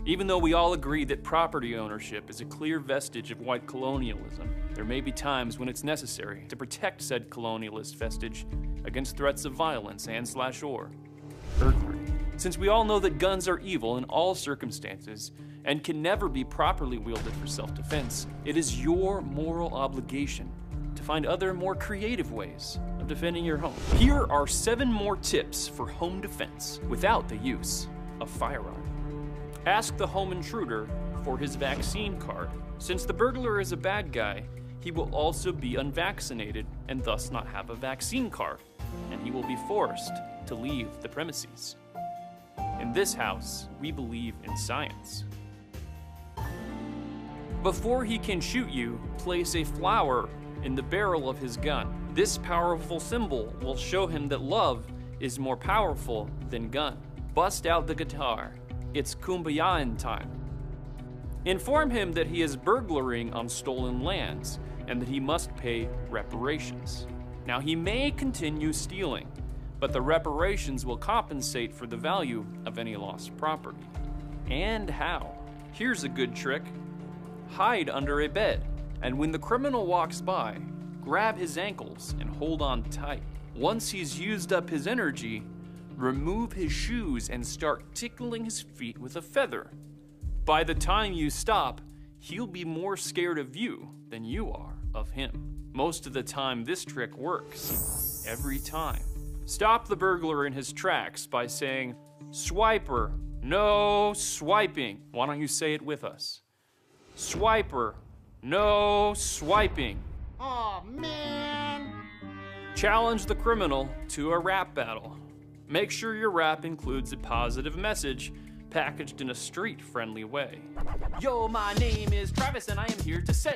Even though we all agree that property ownership is a clear vestige of white colonialism, there may be times when it's necessary to protect said colonialist vestige against threats of violence and/or burglary. Since we all know that guns are evil in all circumstances and can never be properly wielded for self-defense, it is your moral obligation to find other, more creative ways of defending your home. Here are 7 more tips for home defense without the use of firearm. Ask the home intruder for his vaccine card. Since the burglar is a bad guy, he will also be unvaccinated and thus not have a vaccine card, and he will be forced to leave the premises. In this house, we believe in science. Before he can shoot you, place a flower in the barrel of his gun. This powerful symbol will show him that love is more powerful than gun. Bust out the guitar. It's Kumbaya time. Inform him that he is burglaring on stolen lands and that he must pay reparations. Now, he may continue stealing, but the reparations will compensate for the value of any lost property. And how? Here's a good trick. Hide under a bed, and when the criminal walks by, grab his ankles and hold on tight. Once he's used up his energy, remove his shoes and start tickling his feet with a feather. By the time you stop, he'll be more scared of you than you are of him. Most of the time, this trick works. Every time. Stop the burglar in his tracks by saying, "Swiper, no swiping." Why don't you say it with us? Swiper, no swiping. Aw, man! Challenge the criminal to a rap battle. Make sure your rap includes a positive message packaged in a street-friendly way. Yo, my name is Travis and I am here to say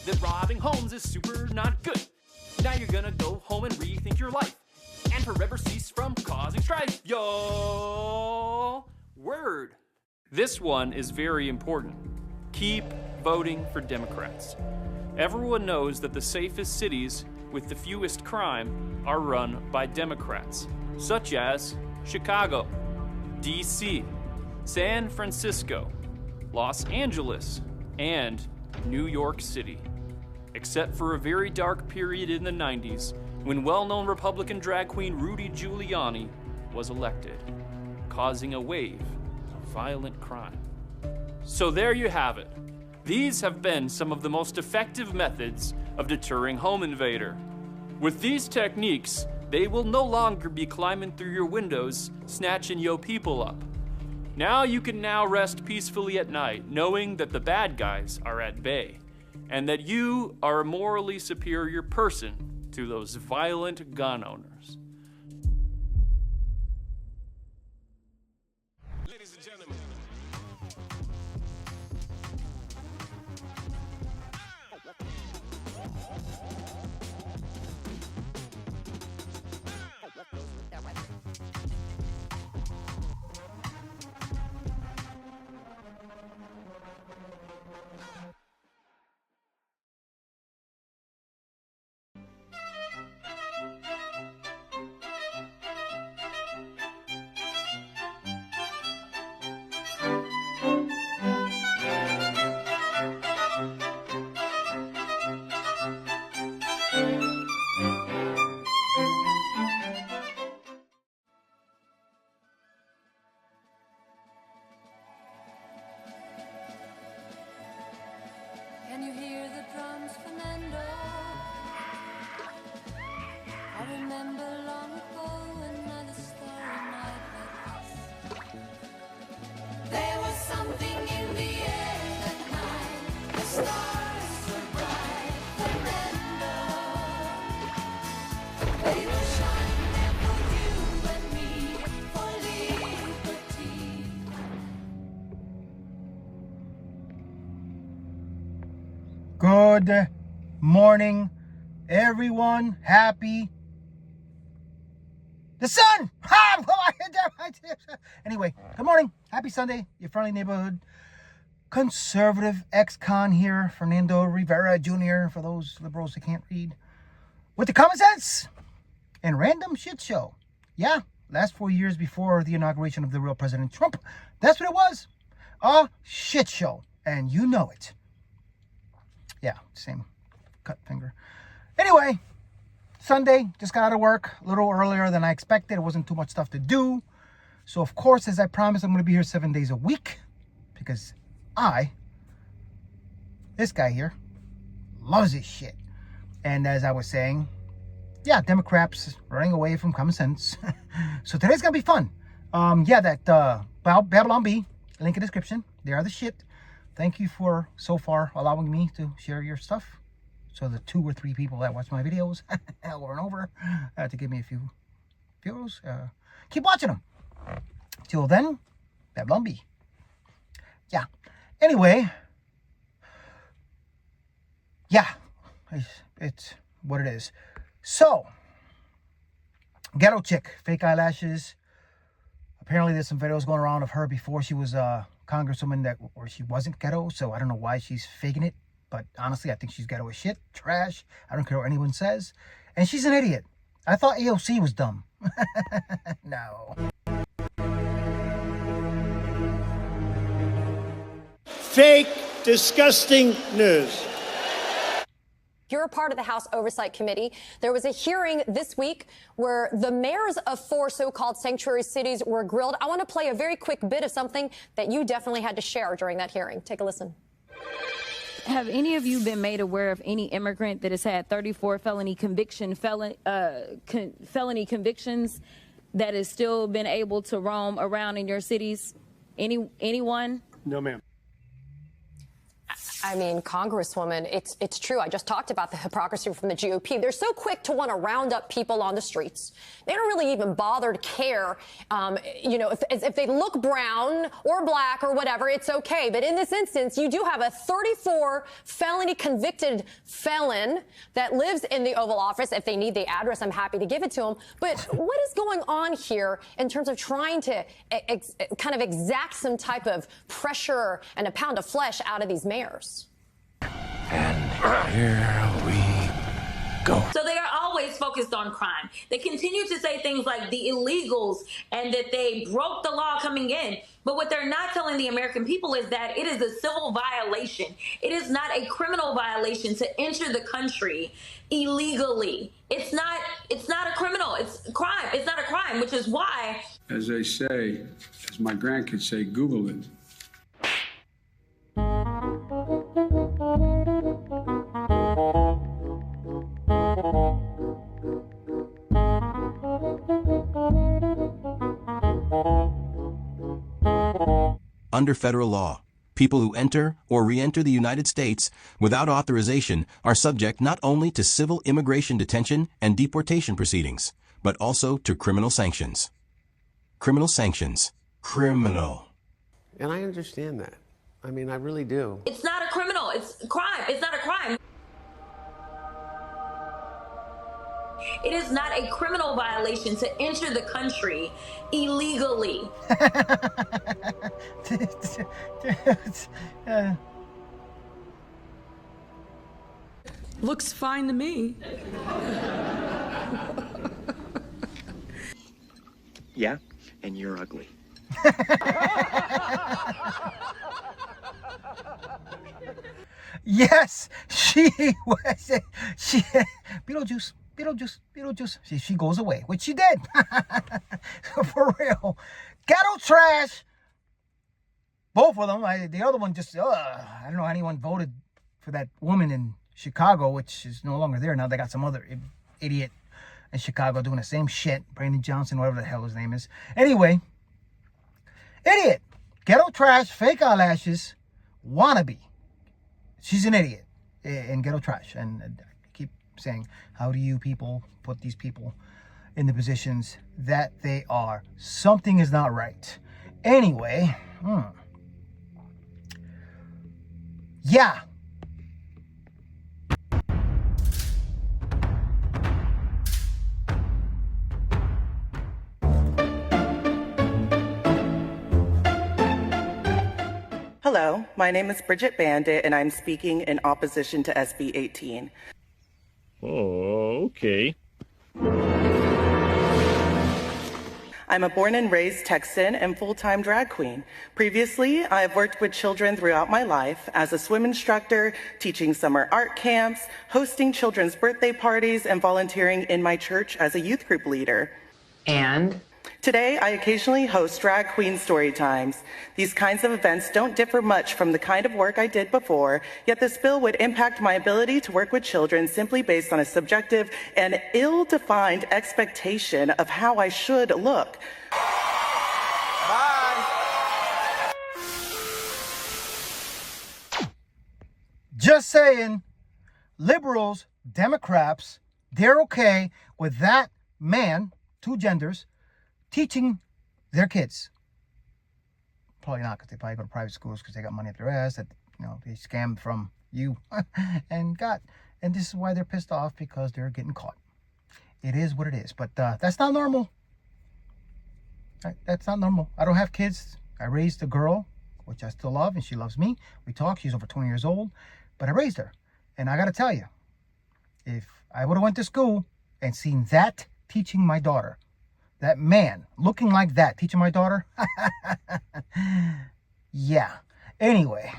that robbing homes is super not good. Now you're gonna go home and rethink your life and forever cease from causing strife. Yo, word. This one is very important. Keep voting for Democrats. Everyone knows that the safest cities with the fewest crime are run by Democrats, such as Chicago, DC, San Francisco, Los Angeles, and New York City. Except for a very dark period in the 90s when well-known Republican drag queen Rudy Giuliani was elected, causing a wave of violent crime. So there you have it. These have been some of the most effective methods of deterring home invader. With these techniques, they will no longer be climbing through your windows, snatching yo people up. Now you can now rest peacefully at night, knowing that the bad guys are at bay, and that you are a morally superior person to those violent gun owners. Ladies and gentlemen. Can you hear the drums, Fernando? I remember long ago another starry night like this. There was something in the air that night. The stars were bright, Fernando. They were shining there for you and me, for liberty. Good morning, everyone. Happy the sun. Anyway, good morning. Happy Sunday. Your friendly neighborhood conservative ex-con here, Fernando Rivera Jr., for those liberals that can't read, with the common sense and random shit show. Yeah, last 4 years before the inauguration of the real President Trump, that's what it was. A shit show. And you know it. Yeah, same cut finger. Anyway, Sunday, just got out of work a little earlier than I expected. It wasn't too much stuff to do. So, of course, as I promised, I'm going to be here 7 days a week. Because this guy here, loves his shit. And as I was saying, yeah, Democrats running away from common sense. So today's gonna be fun. That Babylon Bee, link in description. They are the shit. Thank you for so far allowing me to share your stuff. So the 2 or 3 people that watch my videos over and over to give me a few views. Keep watching them. Till then, Babylon Bee. Yeah. Anyway. Yeah. It's what it is. So, ghetto chick, fake eyelashes. Apparently there's some videos going around of her before she was a congresswoman where she wasn't ghetto, so I don't know why she's faking it. But honestly, I think she's ghetto as shit, trash. I don't care what anyone says. And she's an idiot. I thought AOC was dumb. No. Fake, disgusting news. You're a part of the House Oversight Committee. There was a hearing this week where the mayors of 4 so-called sanctuary cities were grilled. I want to play a very quick bit of something that you definitely had to share during that hearing. Take a listen. Have any of you been made aware of any immigrant that has had 34 felony convictions that has still been able to roam around in your cities? Anyone? No, ma'am. I mean, Congresswoman, it's true. I just talked about the hypocrisy from the GOP. They're so quick to want to round up people on the streets. They don't really even bother to care, if they look brown or black or whatever, it's okay. But in this instance, you do have a 34 felony convicted felon that lives in the Oval Office. If they need the address, I'm happy to give it to them. But what is going on here in terms of trying to kind of exact some type of pressure and a pound of flesh out of these mayors? And here we go. So they are always focused on crime. They continue to say things like the illegals and that they broke the law coming in. But what they're not telling the American people is that it is a civil violation. It is not a criminal violation to enter the country illegally. It's not a criminal. It's a crime. It's not a crime, which is why, as they say, as my grandkids say, Google it. Under federal law, people who enter or re-enter the United States without authorization are subject not only to civil immigration detention and deportation proceedings, but also to criminal sanctions. Criminal sanctions. Criminal. And I understand that. I mean, I really do. it's not a criminal. It's a crime. It's not a crime. It is not a criminal violation to enter the country illegally. Looks fine to me. Yeah, and you're ugly. Yes, she was. Beetlejuice. She goes away, which she did. For real. Ghetto trash. Both of them. The other one just, I don't know how anyone voted for that woman in Chicago, which is no longer there now. They got some other idiot in Chicago doing the same shit. Brandon Johnson, whatever the hell his name is. Anyway, idiot. Ghetto trash, fake eyelashes, wannabe. She's an idiot in ghetto trash. And I keep saying, how do you people put these people in the positions that they are? Something is not right. Anyway, yeah. Hello, my name is Bridget Bandit, and I'm speaking in opposition to SB 18. Oh, okay. I'm a born and raised Texan and full-time drag queen. Previously, I've worked with children throughout my life as a swim instructor, teaching summer art camps, hosting children's birthday parties, and volunteering in my church as a youth group leader. And? Today, I occasionally host drag queen story times. These kinds of events don't differ much from the kind of work I did before, yet this bill would impact my ability to work with children simply based on a subjective and ill-defined expectation of how I should look. Bye. Just saying, liberals, Democrats, they're okay with that man, two genders, teaching their kids. Probably not, because they probably go to private schools because they got money up their ass that, you know, they scammed from you and got. And this is why they're pissed off, because they're getting caught. It is what it is. But that's not normal. That's not normal. I don't have kids. I raised a girl, which I still love, and she loves me. We talk. She's over 20 years old. But I raised her. And I got to tell you, if I would have went to school and seen that teaching my daughter, that man looking like that teaching my daughter, yeah. Anyway,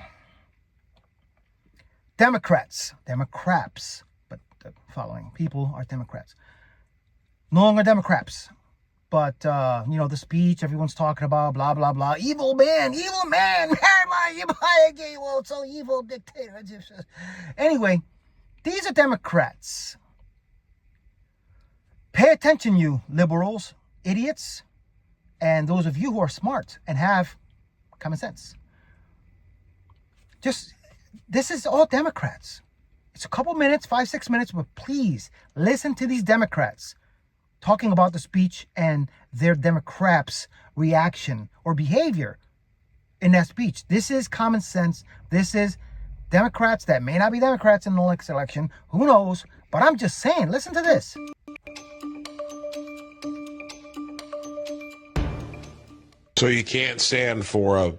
Democrats, but the following people are Democrats. No longer Democrats. But, you know, the speech everyone's talking about, blah, blah, blah. Evil man. So evil dictator. Anyway, these are Democrats. Pay attention, you liberals, idiots, and those of you who are smart and have common sense. This is all Democrats. It's a couple minutes, 5-6 minutes, but please listen to these Democrats talking about the speech and their Democrats' reaction or behavior in that speech. This is common sense. This is Democrats that may not be Democrats in the next election. Who knows? But I'm just saying, listen to this. So you can't stand for a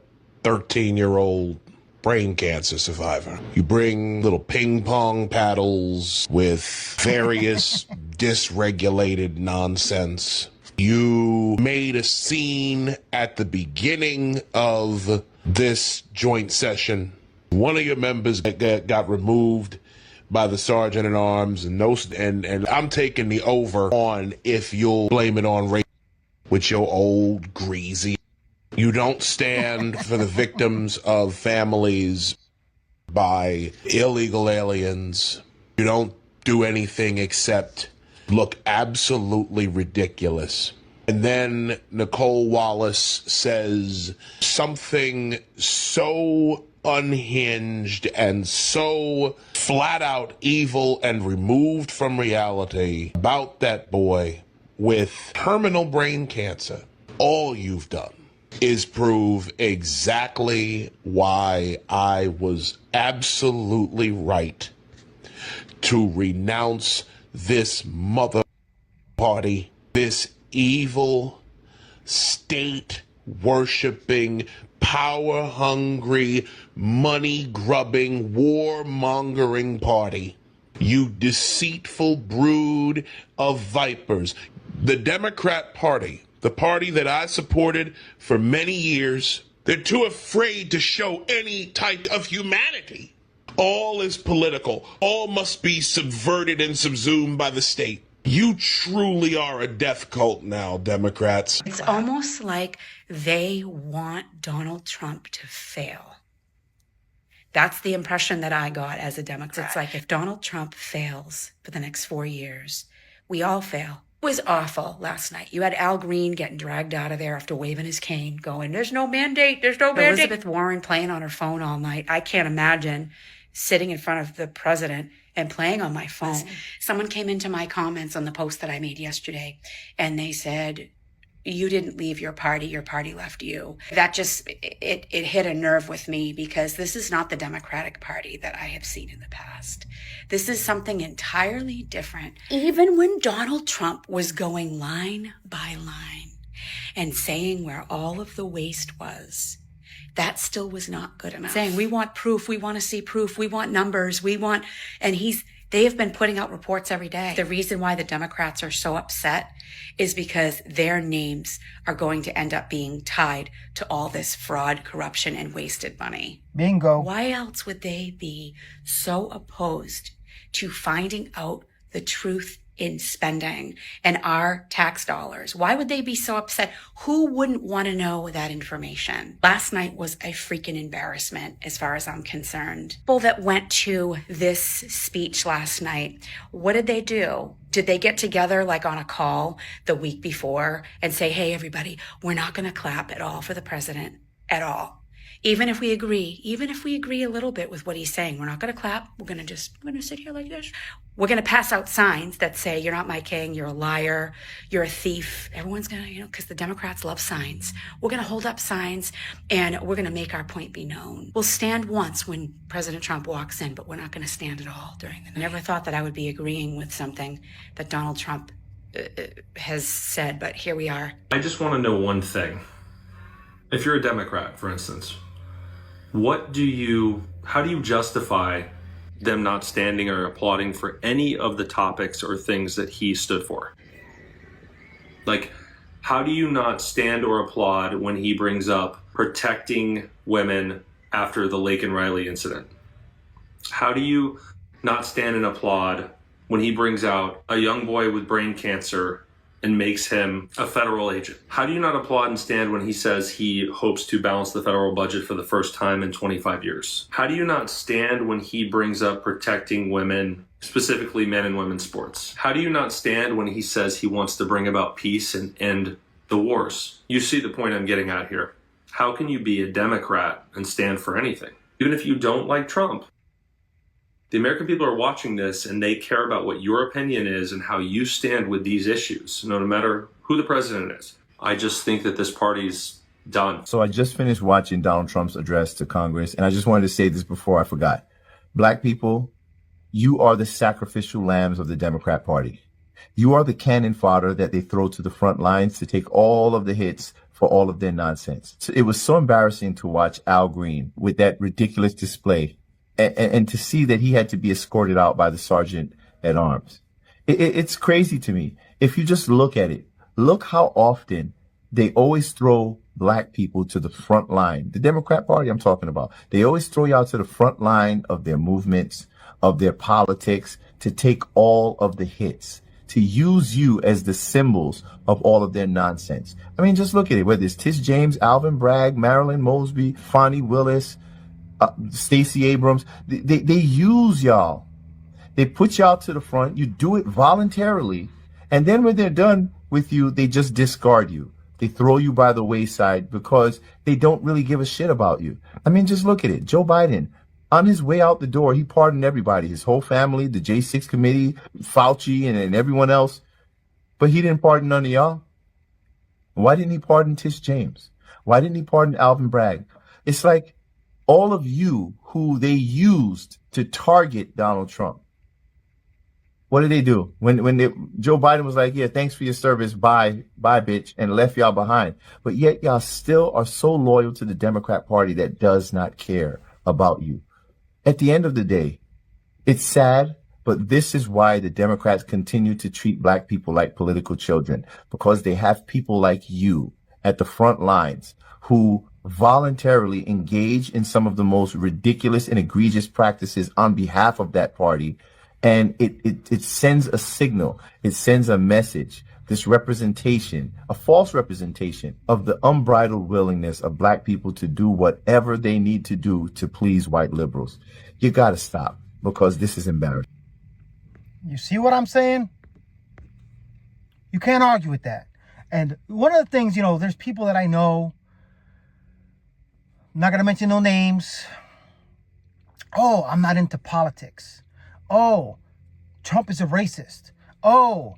13-year-old brain cancer survivor. You bring little ping pong paddles with various dysregulated nonsense. You made a scene at the beginning of this joint session. One of your members got removed by the sergeant at arms, and I'm taking the over on if you'll blame it on race with your old greasy. You don't stand for the victims of families by illegal aliens. You don't do anything except look absolutely ridiculous. And then Nicole Wallace says something so unhinged and so flat out evil and removed from reality about that boy with terminal brain cancer. All you've done is prove exactly why I was absolutely right to renounce this mother party, this evil, state-worshiping, power-hungry, money-grubbing, war-mongering party. You deceitful brood of vipers. The Democrat Party, the party that I supported for many years, they're too afraid to show any type of humanity. All is political. All must be subverted and subsumed by the state. You truly are a death cult now, Democrats. It's almost like they want Donald Trump to fail. That's the impression that I got as a Democrat. It's like if Donald Trump fails for the next 4 years, we all fail. It was awful last night. You had Al Green getting dragged out of there after waving his cane, going, there's no mandate, there's no mandate. Elizabeth Warren playing on her phone all night. I can't imagine sitting in front of the president and playing on my phone. Someone came into my comments on the post that I made yesterday, and they said, you didn't leave your party left you. That just, it hit a nerve with me, because this is not the Democratic Party that I have seen in the past. This is something entirely different. Even when Donald Trump was going line by line and saying where all of the waste was, that still was not good enough. Saying, we want proof, we want to see proof, we want numbers, and he's They have been putting out reports every day. The reason why the Democrats are so upset is because their names are going to end up being tied to all this fraud, corruption, and wasted money. Bingo. Why else would they be so opposed to finding out the truth in spending and our tax dollars? Why would they be so upset? Who wouldn't want to know that information? Last night was a freaking embarrassment as far as I'm concerned. People that went to this speech last night, what did they do? Did they get together like on a call the week before and say, hey, everybody, we're not going to clap at all for the president at all? Even if we agree a little bit with what he's saying, we're not going to clap. We're going to sit here like this. We're going to pass out signs that say, you're not my king, you're a liar, you're a thief. Everyone's going to, because the Democrats love signs. We're going to hold up signs and we're going to make our point be known. We'll stand once when President Trump walks in, but we're not going to stand at all during the night. I never thought that I would be agreeing with something that Donald Trump has said, but here we are. I just want to know one thing. If you're a Democrat, for instance, how do you justify them not standing or applauding for any of the topics or things that he stood for? Like, how do you not stand or applaud when he brings up protecting women after the Lake and Riley incident? How do you not stand and applaud when he brings out a young boy with brain cancer and makes him a federal agent? How do you not applaud and stand when he says he hopes to balance the federal budget for the first time in 25 years? How do you not stand when he brings up protecting women, specifically men and women's sports? How do you not stand when he says he wants to bring about peace and end the wars? You see the point I'm getting at here. How can you be a Democrat and stand for anything? Even if you don't like Trump. The American people are watching this and they care about what your opinion is and how you stand with these issues, no matter who the president is. I just think that this party's done. So I just finished watching Donald Trump's address to Congress, and I just wanted to say this before I forgot. Black people, you are the sacrificial lambs of the Democrat Party. You are the cannon fodder that they throw to the front lines to take all of the hits for all of their nonsense. So it was so embarrassing to watch Al Green with that ridiculous display and to see that he had to be escorted out by the sergeant at arms. It's crazy to me. If you just look at it, look how often they always throw black people to the front line. The Democrat Party I'm talking about. They always throw you out to the front line of their movements, of their politics, to take all of the hits, to use you as the symbols of all of their nonsense. I mean, just look at it. Whether it's Tish James, Alvin Bragg, Marilyn Mosby, Fonnie Willis, Stacey Abrams, they use y'all. They put y'all to the front. You do it voluntarily. And then when they're done with you, they just discard you. They throw you by the wayside because they don't really give a shit about you. I mean, just look at it. Joe Biden, on his way out the door, he pardoned everybody, his whole family, the J6 committee, Fauci, and everyone else. But he didn't pardon none of y'all. Why didn't he pardon Tish James? Why didn't he pardon Alvin Bragg? It's like all of you who they used to target Donald Trump. What did they do? When Joe Biden was like, yeah, thanks for your service, bye, bitch, and left y'all behind. But yet y'all still are so loyal to the Democrat Party that does not care about you. At the end of the day, it's sad, but this is why the Democrats continue to treat black people like political children, because they have people like you at the front lines who voluntarily engage in some of the most ridiculous and egregious practices on behalf of that party. And it sends a signal. It sends a message, this representation, a false representation of the unbridled willingness of black people to do whatever they need to do to please white liberals. You got to stop, because this is embarrassing. You see what I'm saying? You can't argue with that. And one of the things, there's people that I know, I'm not going to mention no names. Oh, I'm not into politics. Oh, Trump is a racist. Oh,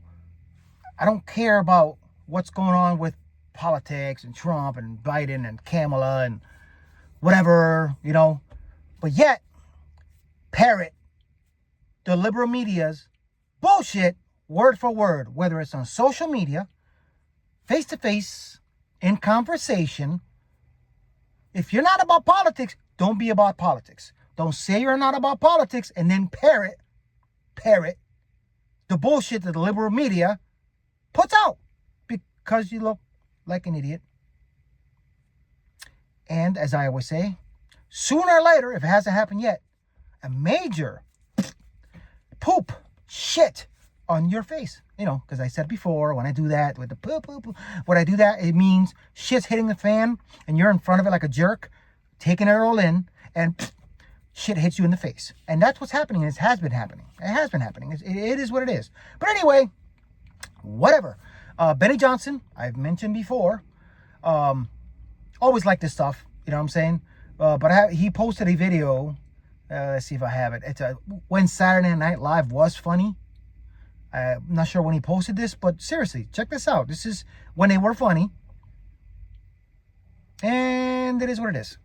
I don't care about what's going on with politics and Trump and Biden and Kamala and whatever, But yet, parrot the liberal media's bullshit word for word, whether it's on social media, face-to-face, in conversation. If you're not about politics, don't be about politics. Don't say you're not about politics and then parrot parrot the bullshit that the liberal media puts out because you look like an idiot. And as I always say, sooner or later, if it hasn't happened yet, a major poop shit on your face. You know, because I said before, when I do that with the poop, when I do that, it means shit's hitting the fan and you're in front of it like a jerk, taking it all in, and shit hits you in the face. And that's what's happening. It has been happening. It has been happening. It is what it is. But anyway, whatever. Benny Johnson, I've mentioned before, always like this stuff. You know what I'm saying? But he posted a video. Let's see if I have it. It's when Saturday Night Live was funny. I'm not sure when he posted this, but seriously, check this out. This is when they were funny. And it is what it is.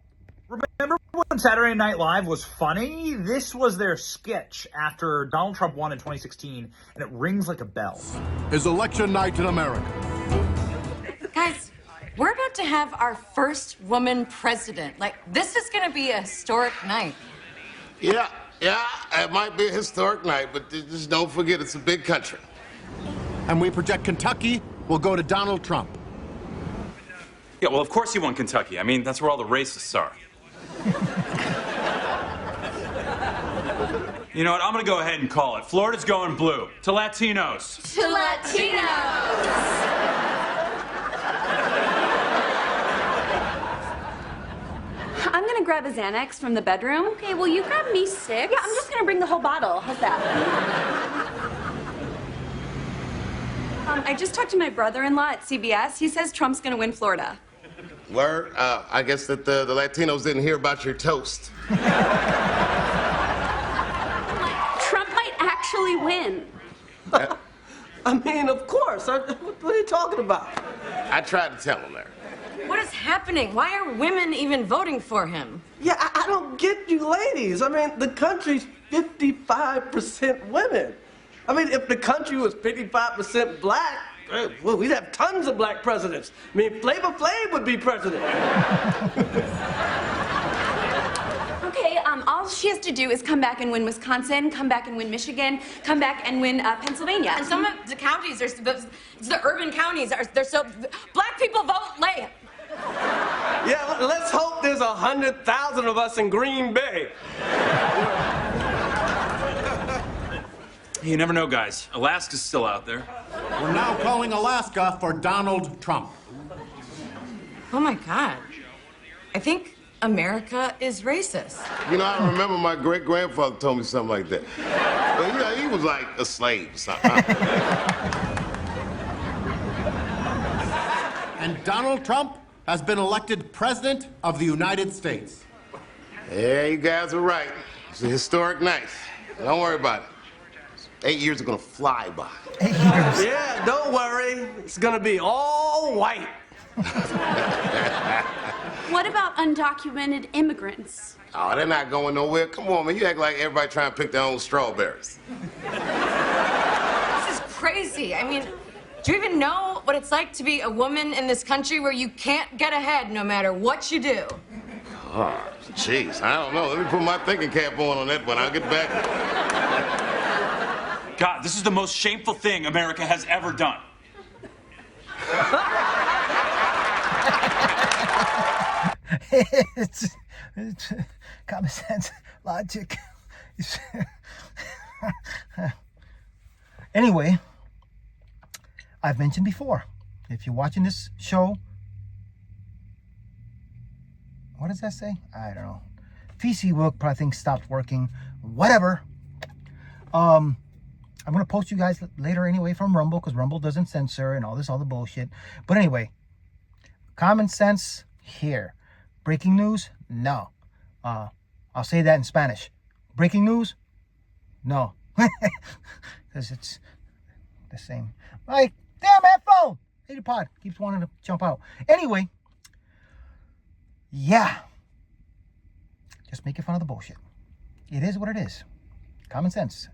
Remember when Saturday Night Live was funny? This was their sketch after Donald Trump won in 2016, and it rings like a bell. Is election night in America. Guys, we're about to have our first woman president. Like, this is going to be a historic night. Yeah, it might be a historic night, but just don't forget it's a big country. And we project Kentucky will go to Donald Trump. Yeah, well, of course he won Kentucky. I mean, that's where all the racists are. You know what? I'm going to go ahead and call it. Florida's going blue. To Latinos. To Latinos! I'm gonna grab a Xanax from the bedroom. Okay, well, you grab me 6. Yeah, I'm just gonna bring the whole bottle. How's that? I just talked to my brother-in-law at CBS. He says Trump's gonna win Florida. Word? I guess that the Latinos didn't hear about your toast. Trump might actually win. I mean, of course. What are you talking about? I tried to tell him there. What is happening? Why are women even voting for him? Yeah, I don't get you ladies. I mean, the country's 55% women. I mean, if the country was 55% black, well, we'd have tons of black presidents. I mean, Flavor Flav would be president. Okay, all she has to do is come back and win Wisconsin, come back and win Michigan, come back and win Pennsylvania. And some of the counties, the urban counties, they're so... Black people vote late. Yeah, let's hope there's 100,000 of us in Green Bay. You never know, guys. Alaska's still out there. We're now calling Alaska for Donald Trump. Oh, my God. I think America is racist. You know, I remember my great-grandfather told me something like that. But, you know, he was like a slave or something. And Donald Trump has been elected President of the United States. Yeah, you guys are right. It's a historic night. Don't worry about it. 8 years are gonna fly by. 8 years. Yeah, don't worry. It's gonna be all white. What about undocumented immigrants? Oh, they're not going nowhere. Come on, man. You act like everybody trying to pick their own strawberries. This is crazy. I mean, do you even know what it's like to be a woman in this country where you can't get ahead no matter what you do? Oh, jeez. I don't know. Let me put my thinking cap on that one. I'll get back. God, this is the most shameful thing America has ever done. it's common sense, logic. Anyway, I've mentioned before, if you're watching this show, what does that say? I don't know. PC will probably think stopped working. Whatever. I'm going to post you guys later anyway from Rumble, because Rumble doesn't censor and all this other bullshit. But anyway, common sense here. Breaking news? No. I'll say that in Spanish. Breaking news? No. Because it's the same. Like, damn headphone! Hey, the pod keeps wanting to jump out. Anyway, yeah. Just making fun of the bullshit. It is what it is. Common sense.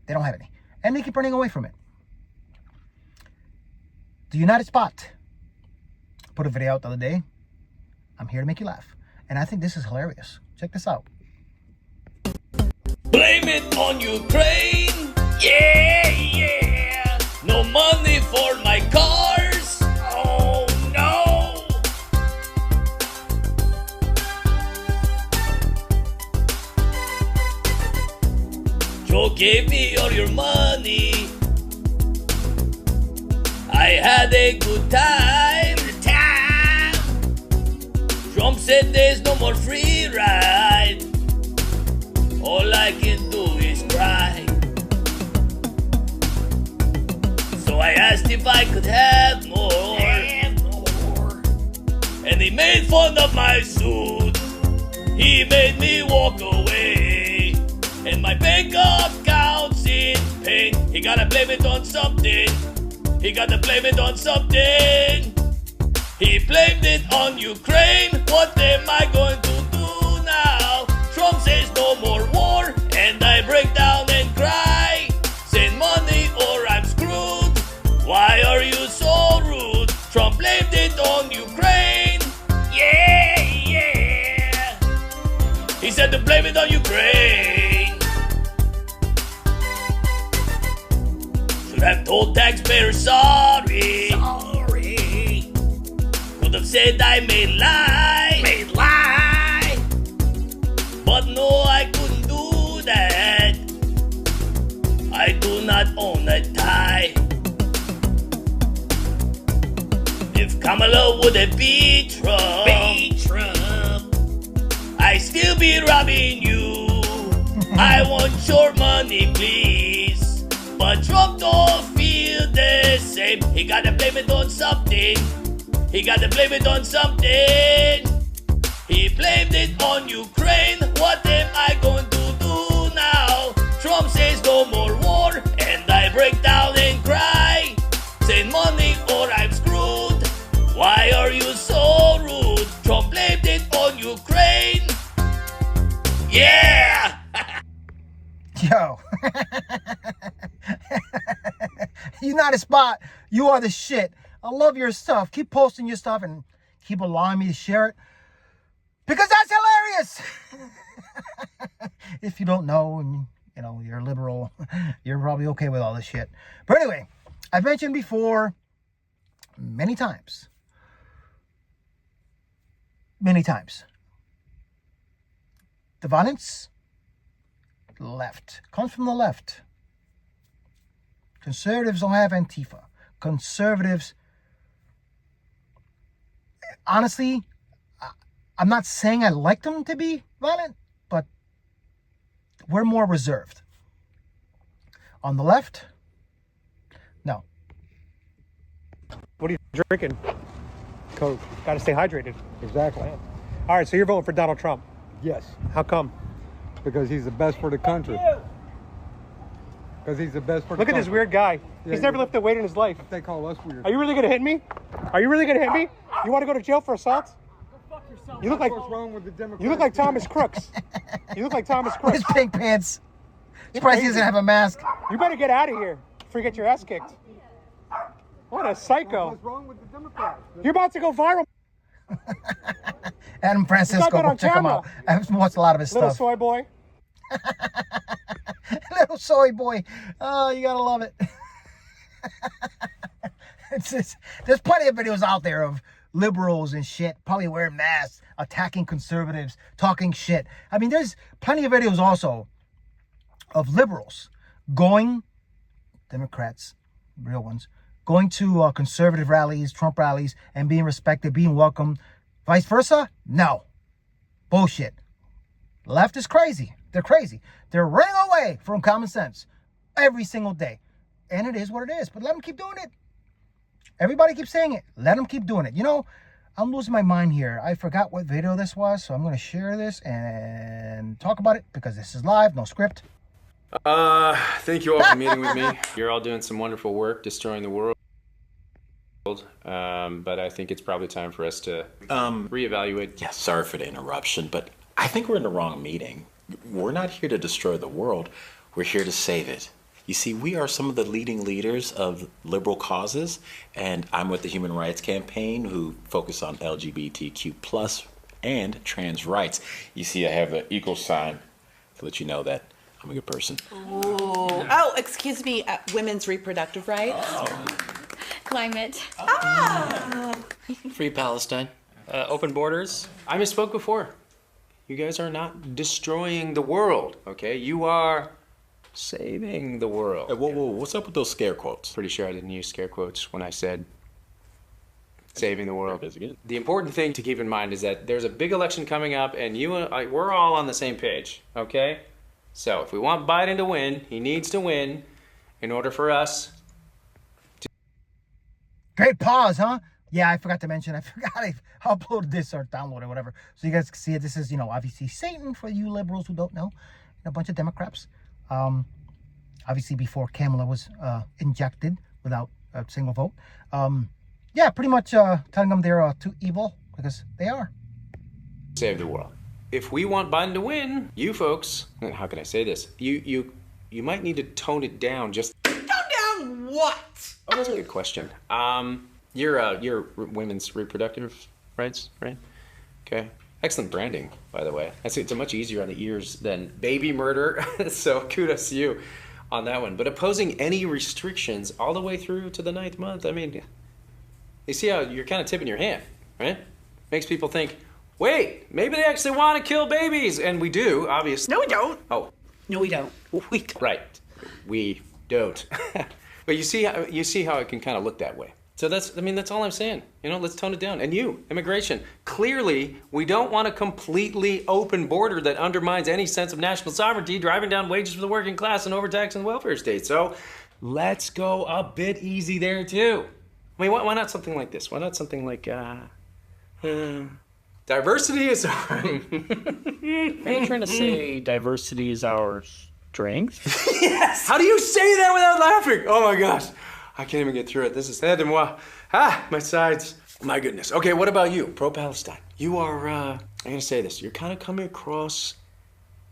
They don't have any. And they keep running away from it. The United Spot put a video out the other day. I'm here to make you laugh. And I think this is hilarious. Check this out. Blame it on Ukraine. Yeah, yeah. No money for my cars. Oh no. Joe gave me all your money. I had a good time. Trump said there's no more free ride. All I can do is cry. So I asked if I could have more. And he made fun of my suit. He made me walk away. And my bank account's in pain. He gotta blame it on something. He gotta blame it on something. He blamed it on Ukraine. What am I going to do now? Trump says no more war, and I break down and cry. Send money or I'm screwed. Why are you so rude? Trump blamed it on Ukraine. Yeah, yeah. He said to blame it on Ukraine. Should have told taxpayers sorry. Could have said I may lie. But no, I couldn't do that. I do not own a tie. If Kamala would have beat Trump, I still be robbing you. I want your money, please. But Trump don't feel the same. He gotta blame it on something. He gotta blame it on something. He blamed it on Ukraine. What am I going to do now? Trump says no more war, and I break down and cry. Send money or I'm screwed. Why are you so rude? Trump blamed it on Ukraine. Yeah! Yo. You're not a spot. You are the shit. I love your stuff. Keep posting your stuff and keep allowing me to share it. Because that's hilarious. If you don't know and you're liberal, you're probably okay with all this shit. But anyway, I've mentioned before many times. The violence, left, comes from the left. Conservatives don't have Antifa. Conservatives, honestly, I'm not saying I like them to be violent, but we're more reserved. On the left, no. What are you drinking? Coke. Got to stay hydrated. Exactly. All right, so you're voting for Donald Trump? Yes. How come? Because he's the best for the country. Because he's the best for the country. Look at this weird guy. Yeah, He's never lifted a weight in his life. They call us weird. Are you really going to hit me? Are you really going to hit me? You want to go to jail for assault? You look like, what's wrong with the Democrats? you look like Thomas Crooks. You look like Thomas Crooks. His pink pants. Surprised he doesn't have a mask. You better get out of here before you get your ass kicked. What a psycho. What's wrong with the Democrats? You're about to go viral. Adam Francisco, that go on check him camera. out. I've watched a lot of his Little stuff. soy boy. Little soy boy. Oh, you gotta love it. There's plenty of videos out there of liberals and shit probably wearing masks, attacking conservatives, talking shit. I mean, there's plenty of videos also of liberals going, Democrats, real ones, going to conservative rallies, Trump rallies, and being respected, being welcomed. Vice versa? No. Bullshit. Left is crazy. They're crazy. They're running away from common sense every single day. And it is what it is. But let them keep doing it. Everybody keeps saying it. Let them keep doing it. You know, I'm losing my mind here. I forgot what video this was, so I'm going to share this and talk about it because this is live, no script. Thank you all for meeting with me. You're all doing some wonderful work, destroying the world. But I think it's probably time for us to reevaluate. Yeah, sorry for the interruption, but I think we're in the wrong meeting. We're not here to destroy the world. We're here to save it. You see, we are some of the leading leaders of liberal causes, and I'm with the Human Rights Campaign, who focus on LGBTQ+ and trans rights. You see, I have the equal sign to let you know that I'm a good person. Oh, excuse me, women's reproductive rights. Climate. Free Palestine. Open borders. I misspoke before. You guys are not destroying the world, okay? You are saving the world. Hey, whoa, what's up with those scare quotes? Pretty sure I didn't use scare quotes when I said saving the world. The important thing to keep in mind is that there's a big election coming up, and you and I, we're all on the same page, okay? So if we want Biden to win, he needs to win in order for us to... Great pause, huh? Yeah, I forgot to mention. I forgot I uploaded this or downloaded whatever. So you guys can see it. This is, obviously Satan for you liberals who don't know. And a bunch of Democrats. Obviously before Kamala was injected without a single vote. Yeah, pretty much telling them they're too evil because they are. Save the world. If we want Biden to win, you folks, how can I say this? You might need to tone it down just... Tone down what? Oh, that's a good question. You're women's reproductive rights, right? Okay. Excellent branding, by the way. It's much easier on the ears than baby murder, so kudos to you on that one. But opposing any restrictions all the way through to the 9th month, I mean, you see how you're kind of tipping your hand, right? Makes people think, wait, maybe they actually want to kill babies. And we do, obviously. No, we don't. Oh. No, we don't. We don't. Right. We don't. But you see how it can kind of look that way. So that's all I'm saying. Let's tone it down. And you, immigration, clearly we don't want a completely open border that undermines any sense of national sovereignty, driving down wages for the working class and overtaxing the welfare state. So let's go a bit easy there too. I mean, why not something like this? Why not something like, diversity is our... Are you trying to say diversity is our strength? Yes! How do you say that without laughing? Oh my gosh. I can't even get through it. This is aide-moi. My sides. My goodness. Okay, what about you? Pro-Palestine. You are, I'm gonna say this. You're kind of coming across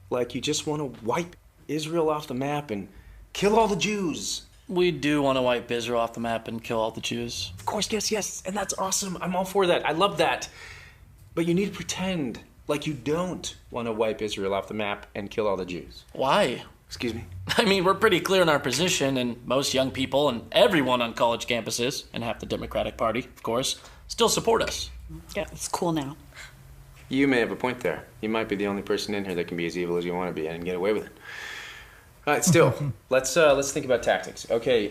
like you just want to wipe Israel off the map and kill all the Jews. We do want to wipe Israel off the map and kill all the Jews. Of course, yes. And that's awesome. I'm all for that. I love that. But you need to pretend like you don't want to wipe Israel off the map and kill all the Jews. Why? Excuse me? I mean, we're pretty clear in our position, and most young people and everyone on college campuses, and half the Democratic Party, of course, still support us. Yeah, it's cool now. You may have a point there. You might be the only person in here that can be as evil as you want to be and get away with it. All right, still, let's think about tactics. Okay,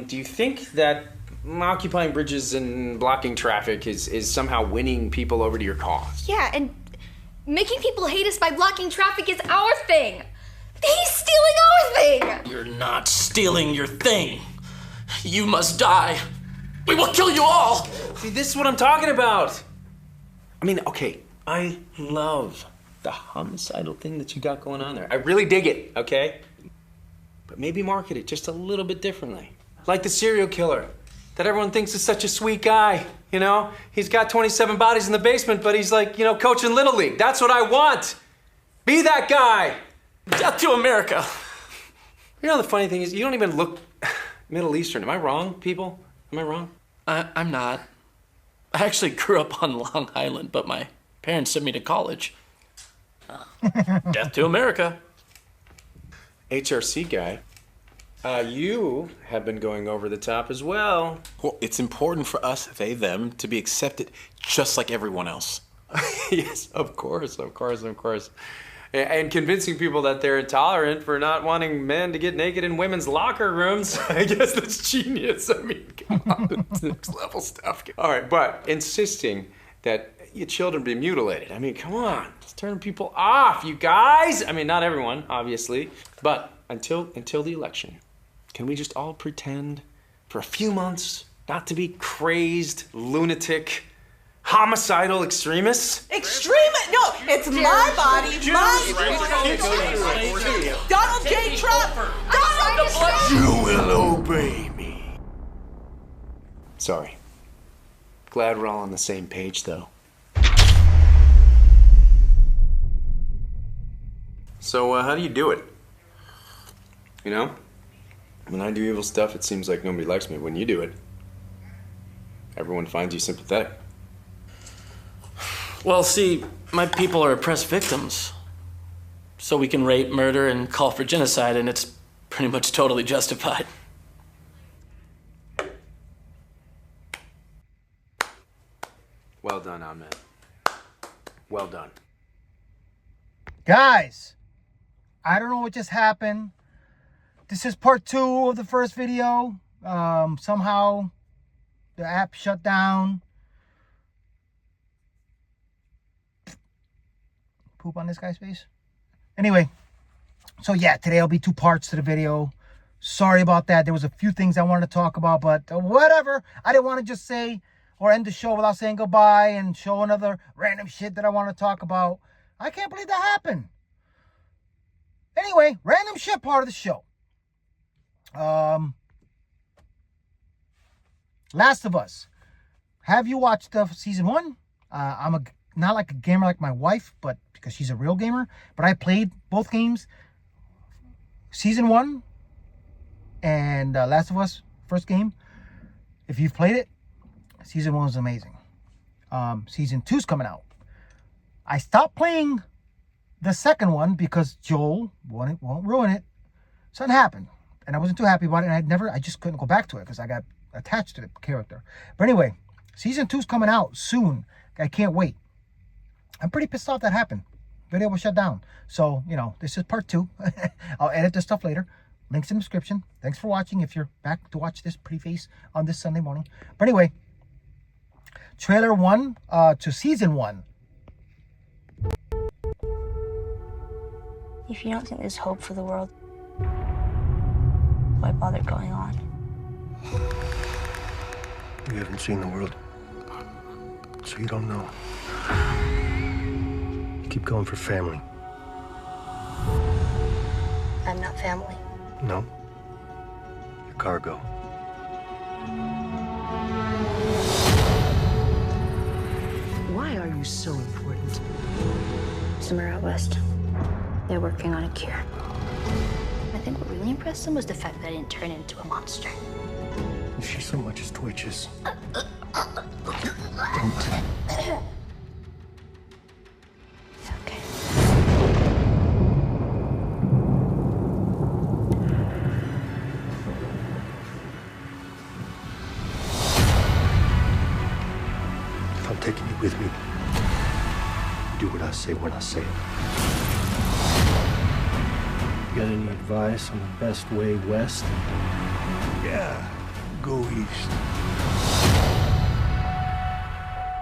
do you think that occupying bridges and blocking traffic is somehow winning people over to your cause? Yeah, and making people hate us by blocking traffic is our thing. He's stealing our thing! You're not stealing your thing. You must die. We will kill you all! See, this is what I'm talking about. I mean, okay, I love the homicidal thing that you got going on there. I really dig it, okay? But maybe market it just a little bit differently. Like the serial killer that everyone thinks is such a sweet guy, He's got 27 bodies in the basement, but he's like, coaching Little League. That's what I want. Be that guy. Death to America. The funny thing is, you don't even look Middle Eastern. Am I wrong, people? Am I wrong? I'm not. I actually grew up on Long Island, but my parents sent me to college. Death to America. HRC guy, you have been going over the top as well. Well, it's important for us, they, them, to be accepted just like everyone else. Yes, of course. And convincing people that they're intolerant for not wanting men to get naked in women's locker rooms. I guess that's genius. I mean, come on, it's next level stuff. All right, but insisting that your children be mutilated. I mean, come on, it's turning people off, you guys. I mean, not everyone, obviously, but until the election, can we just all pretend for a few months not to be crazed, lunatic, homicidal extremists? Extremist? No, it's my body, my Donald J. Trump. Donald Trump. You will obey me. Sorry. Glad we're all on the same page, though. So, how do you do it? When I do evil stuff, it seems like nobody likes me. When you do it, everyone finds you sympathetic. Well, see, my people are oppressed victims. so we can rape, murder, and call for genocide, and it's pretty much totally justified. Well done, Ahmed. Well done. Guys, I don't know what just happened. This is part 2 of the first video. Somehow the app shut down. Poop on this guy's face. Anyway, so yeah, today will be 2 parts to the video. Sorry about that. There was a few things I wanted to talk about, but whatever. I didn't want to just say or end the show without saying goodbye and show another random shit that I want to talk about. I can't believe that happened. Anyway, random shit part of the show. Last of Us. Have you watched season 1? I'm not like a gamer like my wife, but because she's a real gamer. But I played both games. Season 1 and Last of Us, first game. If you've played it, season 1 was amazing. Season 2's coming out. I stopped playing the second one because Joel won't ruin it. Something happened, and I wasn't too happy about it. And I just couldn't go back to it because I got attached to the character. But anyway, season 2's coming out soon. I can't wait. I'm pretty pissed off that happened. Video was shut down. So, you know, this is part 2. I'll edit this stuff later. Links in the description. Thanks for watching if you're back to watch this pretty face on this Sunday morning. But anyway, trailer 1 to season 1. If you don't think there's hope for the world, why bother going on? You haven't seen the world, so you don't know. You keep going for family. I'm not family. No? You're cargo. Why are you so important? Somewhere out west, they're working on a cure. I think what really impressed them was the fact that I didn't turn into a monster. If she so much as twitches, don't. Okay. If I'm taking you with me, do what I say when I say it. You got any advice on the best way west? Yeah, go east.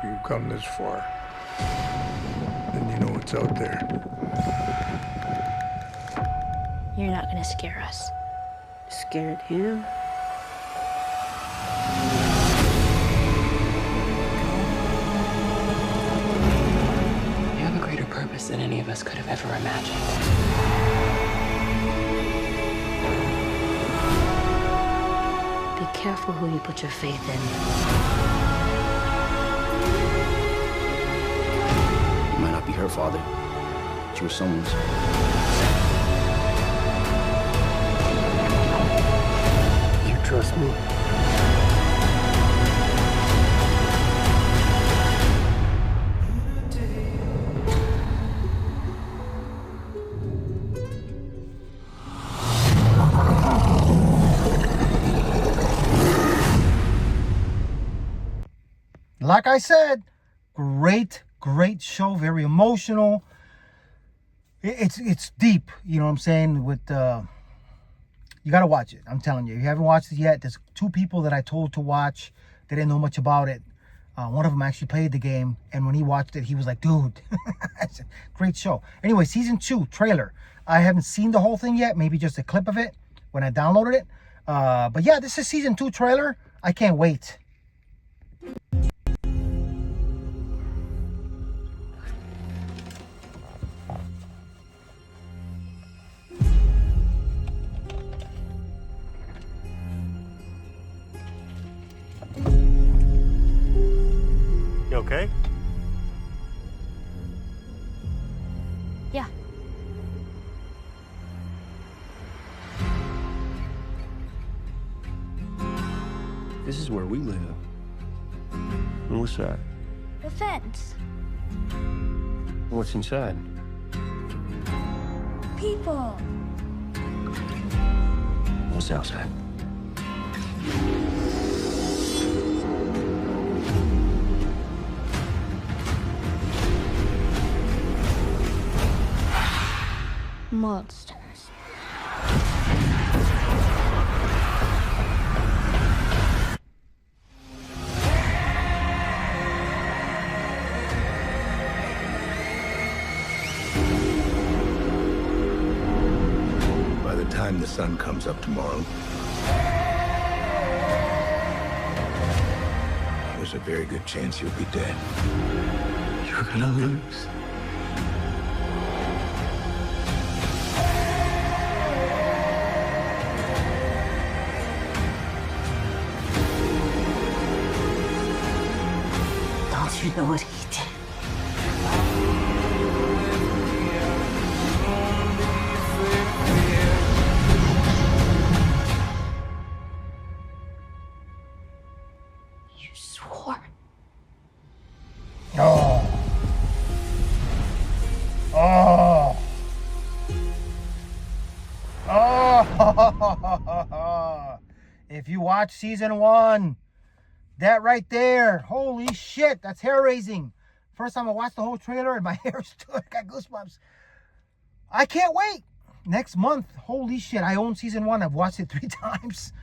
You've come this far, then you know what's out there. You're not gonna scare us. Scared him? You have a greater purpose than any of us could have ever imagined. Be careful who you put your faith in. You might not be her father, but you were someone's. You trust me? Like I said, great show, very emotional. It's deep, you know what I'm saying? With you gotta watch it. I'm telling you, if you haven't watched it yet, there's 2 people that I told to watch. They didn't know much about it. One of them actually played the game, and when he watched it, he was like, "Dude, it's a great show." Anyway, season 2 trailer. I haven't seen the whole thing yet. Maybe just a clip of it when I downloaded it. But yeah, this is season 2 trailer. I can't wait. You okay? Yeah. This is where we live. And what's that? The fence. What's inside? people. What's outside? Monsters. By the time the sun comes up tomorrow, there's a very good chance you'll be dead. You're gonna lose. Don't you know what he did? You swore. Oh. Oh. Oh. If you watch season 1, that right there, holy shit, that's hair raising. First time I watched the whole trailer and my hair stood, got goosebumps. I can't wait. Next month, holy shit, I own season 1. I've watched it 3 times.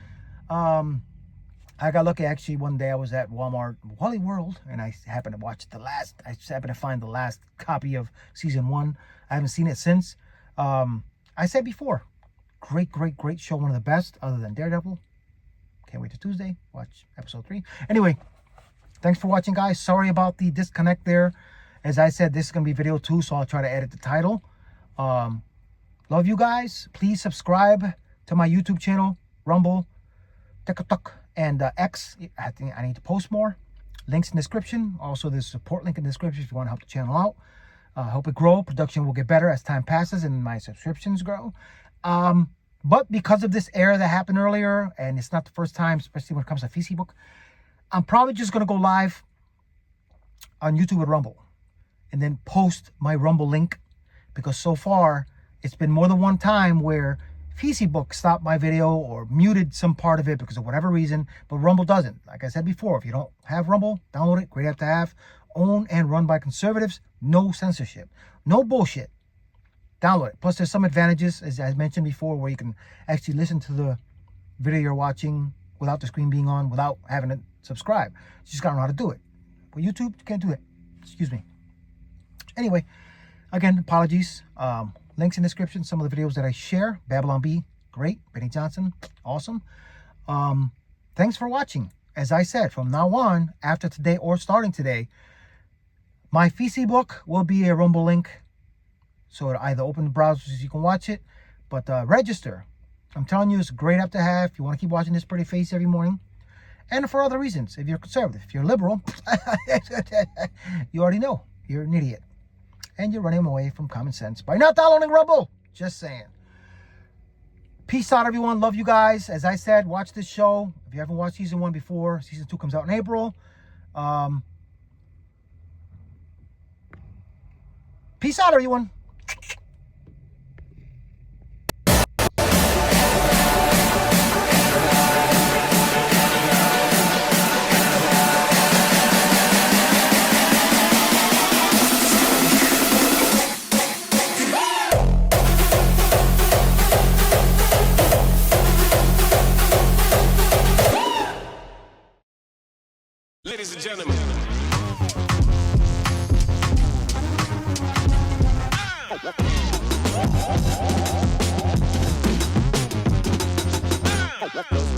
I got lucky actually one day I was at Walmart, Wally World, and I happened to watch I just happened to find the last copy of season 1. I haven't seen it since. I said before, great show, one of the best other than Daredevil. Can't wait till Tuesday, watch episode 3. Anyway, thanks for watching, guys. Sorry about the disconnect there. As I said, this is going to be video 2, so I'll try to edit the title. Love you guys. Please subscribe to my YouTube channel, Rumble, TikTok, and X. I think I need to post more. Links in the description. Also, there's a support link in the description if you want to help the channel out. Help it grow. Production will get better as time passes and my subscriptions grow. But because of this error that happened earlier, and it's not the first time, especially when it comes to Facebook, I'm probably just going to go live on YouTube with Rumble and then post my Rumble link, because so far it's been more than one time where Facebook stopped my video or muted some part of it because of whatever reason, but Rumble doesn't. Like I said before, if you don't have Rumble, download it. Great app to have. Owned and run by conservatives. No censorship. No bullshit. Download it. Plus, there's some advantages, as I mentioned before, where you can actually listen to the video you're watching without the screen being on, without having to subscribe. You just gotta know how to do it. But YouTube, you can't do it. Excuse me. Anyway, again, apologies. Links in the description. Some of the videos that I share. Babylon B, great. Benny Johnson, awesome. Thanks for watching. As I said, from now on, after today or starting today, my PC book will be a Rumble link. So it'll either open the browser so you can watch it, but register. I'm telling you, it's a great app to have. If you want to keep watching this pretty face every morning. And for other reasons, if you're conservative, if you're liberal, you already know you're an idiot. And you're running away from common sense by not downloading Rumble. Just saying. Peace out, everyone. Love you guys. As I said, watch this show. If you haven't watched season 1 before, season 2 comes out in April. Peace out, everyone. Ladies and gentlemen. Let's go.